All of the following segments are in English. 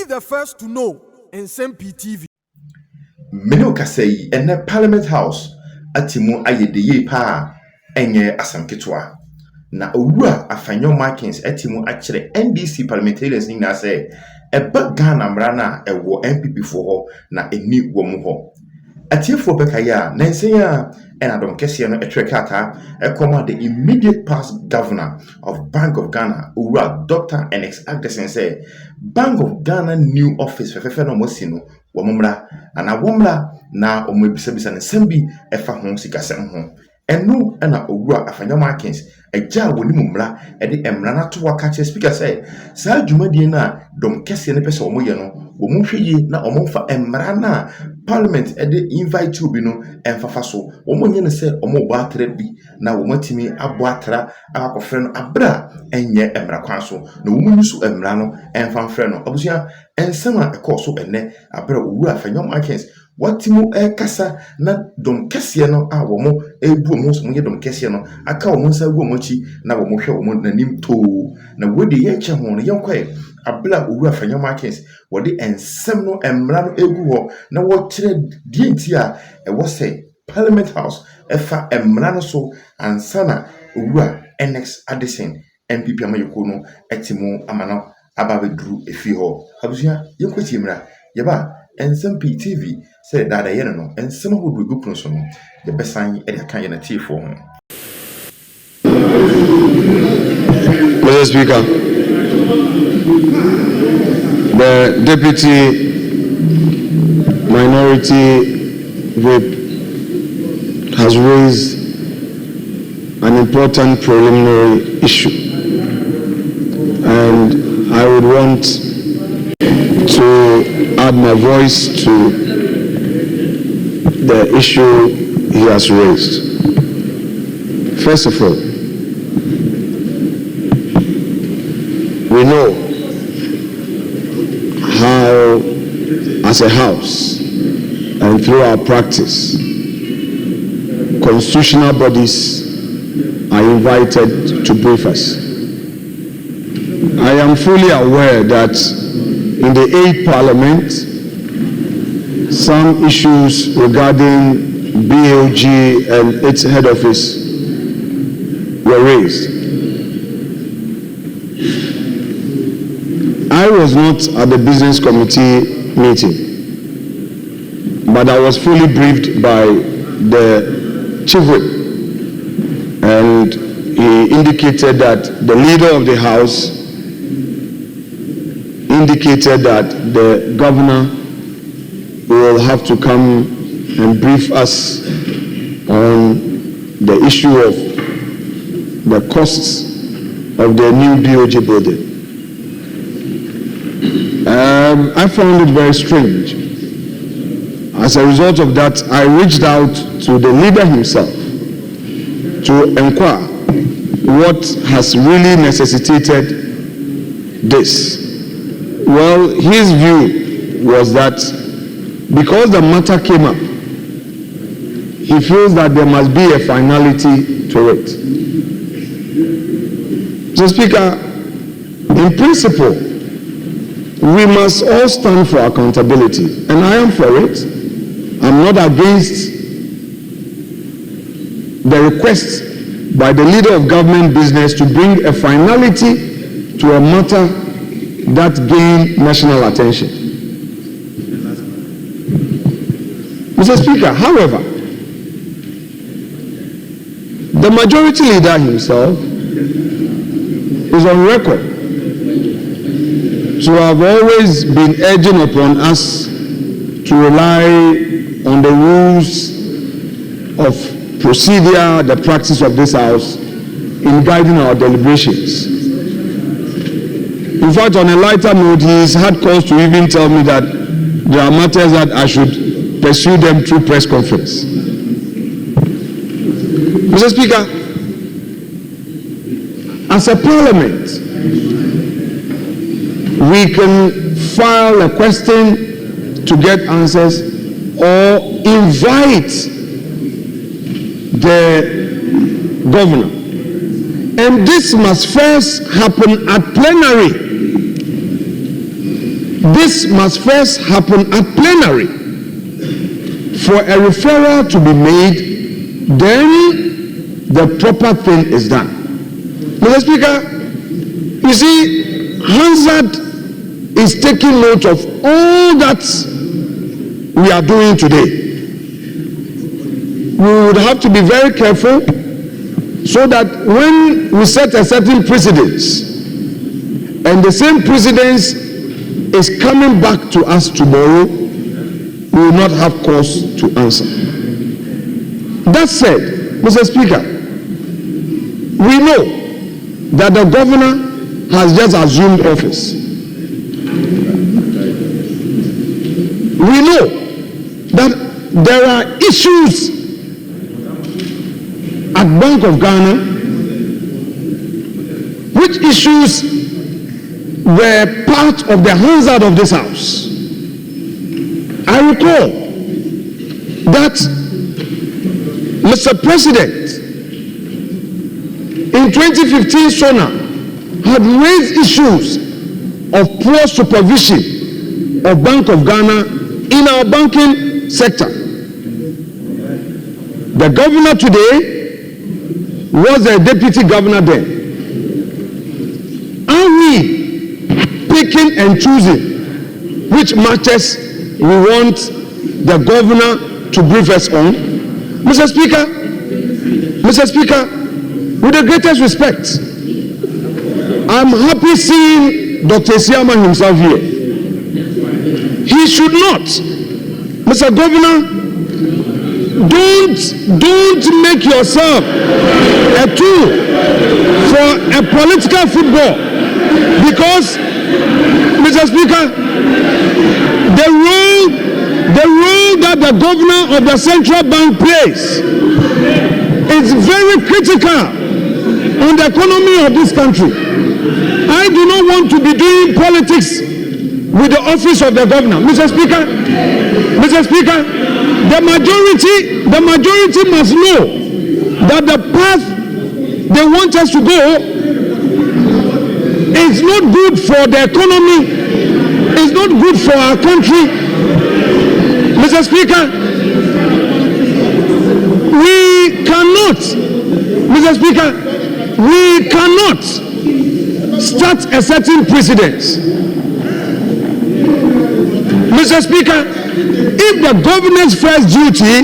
the first to know Nsem-Pii TV. Meno kasei ene Parliament House atimu ayedeye pa enye asamketwa na owura Afenyo Markins atimu akire NDC parliamentarians ni na say eba Ghana mrana ewo MPP fo ho na eni wo mu ho atiefo bekaya na nsenya enadom kese no etrekata ekoma the immediate past governor of Bank of Ghana owura Dr. NX Agdesen say Bank of Ghana new office fefefe no mosino womra ana womra na omebisabisa Nsem-Pii efa ho sikasem ho enu na owura Afenyo Markins eja woni mumra ede emra na to waka che speaker say sa dwumadie na dom kese ne pese omoye no wo munhweyi na omomfa emra na parliament ede invite you bi no emfafa so wo monye ne say omo ba atra bi na wo matimi abo atra akofre no abra enye emra kwan so na wo munyisu emra no emfamfre no obusua ensema ekoso enne abra owura Afenyo Markins watimu kasa na dom kese no a wo mo ebu mo so monye dom kese no aka wo nsa gu mo chi na wo mo hwe wo nanim to na wodi ye che ho no yenkwae abla owura Afenyo Markins wodi ensem no emra no egu ho na wo kire die nti a wo say Parliament House efa emra no so ansana owura NX Agdesen MPP amayeko no etimu amana ababedru efi ho abusua yenkwatie mra yeba Nsem-Pii TV say dada yene no ensem hodo egu kun so no the besan e aka ye na tifo ho. Mr. Speaker, the Deputy Minority Whip has raised an important preliminary issue, and I would want to add my voice to the issue he has raised. First of all, we know how, as a house and through our practice, constitutional bodies are invited to brief us. I am fully aware that in the 8th Parliament, some issues regarding BOG and its head office were raised. I was not at the business committee meeting, but I was fully briefed by the chief whip, and he indicated that the leader of the house indicated that the governor will have to come and brief us on the issue of the costs of the new BOG building. I found it very strange. As a result of that, I reached out to the leader himself to inquire what has really necessitated this. Well, his view was that because the matter came up, he feels that there must be a finality to it. So, Speaker, in principle, we must all stand for accountability, and I am for it. I'm not against the request by the leader of government business to bring a finality to a matter that gained national attention. Mr. Speaker, however, the majority leader himself is on record to have always been urging upon us to rely on the rules of procedure, the practice of this House in guiding our deliberations. In fact, on a lighter note, he's had cause to even tell me that there are matters that I should pursue them through press conference. Mr. Speaker, as a parliament, we can file a question to get answers or invite the governor. And this must first happen at plenary. this must first happen at plenary. For a referral to be made, then the proper thing is done. Mr. Speaker, you see, Hansard is taking note of all that we are doing today. We would have to be very careful so that when we set a certain precedence and the same precedence is coming back to us tomorrow, we will not have cause to answer. That said, Mr. Speaker, we know that the governor has just assumed office. We know that there are issues at Bank of Ghana, which issues were part of the hazard of this house. I recall that Mr. President in 2015 SONA had raised issues of poor supervision of Bank of Ghana in our banking sector. The governor today was a deputy governor then. Are we picking and choosing which matters we want the governor to brief us on? Mr. Speaker, with the greatest respect, I'm happy seeing Dr. Siama himself here. He should not, Mr. Governor, don't make yourself a tool for a political football, because, Mr. Speaker, the role that the governor of the central bank plays is very critical on the economy of this country. I do not want to be doing politics with the office of the governor. Mr. Speaker, the majority must know that the path they want us to go is not good for the economy, is not good for our country. Mr. Speaker, we cannot start a certain precedent. Mr. Speaker, if the governor's first duty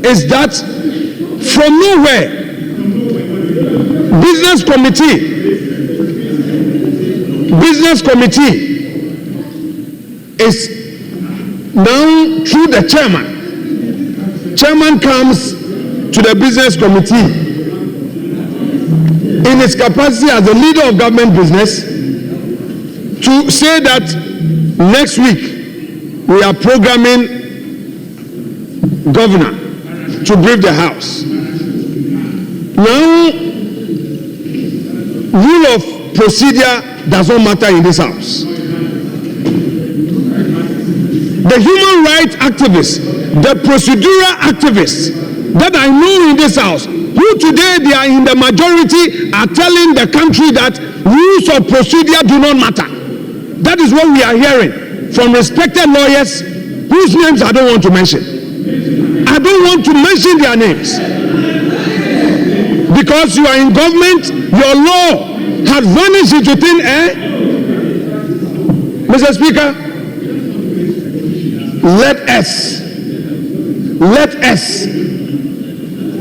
is that from nowhere, business committee is now through the chairman comes to the business committee in its capacity as the leader of government business to say that next week we are programming governor to brief the house. Now, rule of procedure does not matter in this house. The human rights activists, the procedural activists that I know in this house, who today they are in the majority, are telling the country that rules of procedure do not matter. That is what we are hearing from respected lawyers whose names I don't want to mention. I don't want to mention their names. Because you are in government, your law has vanished into thin air. Mr. Speaker, let us,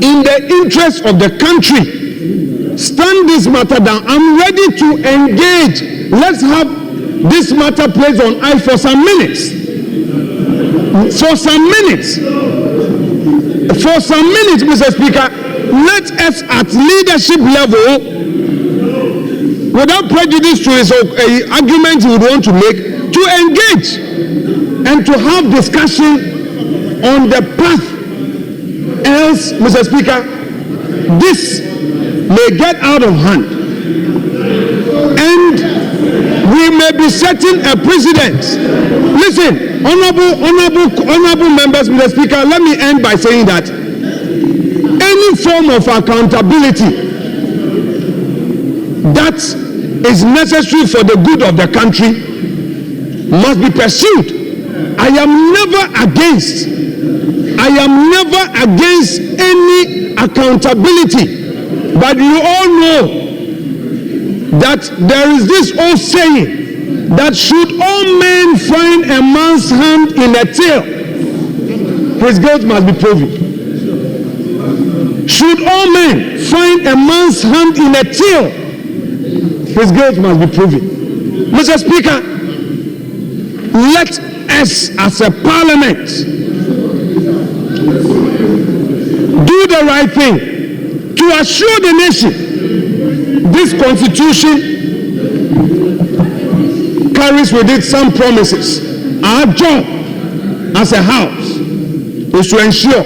in the interest of the country, stand this matter down. I'm ready to engage. Let's have this matter placed on ice for some minutes. For some minutes, Mr. Speaker, let us at leadership level, without prejudice to his argument he would want to make, to engage and to have discussion on the path. Else, Mr. Speaker, this may get out of hand and we may be setting a precedent. Listen, honorable members, Mr. Speaker, let me end by saying that any form of accountability that is necessary for the good of the country must be pursued. I am never against any accountability. But you all know that there is this old saying that should all men find a man's hand in a till, his guilt must be proven. Should all men find a man's hand in a till, his guilt must be proven. Mr. Speaker, let us as a parliament do the right thing to assure the nation this constitution carries with it some promises. Our job as a house is to ensure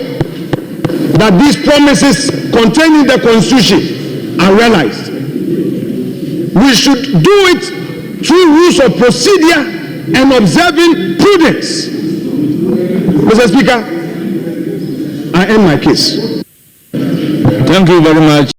that these promises contained in the constitution are realized. We should do it through rules of procedure and observing prudence. Mr. Speaker, I end my case. Thank you very much.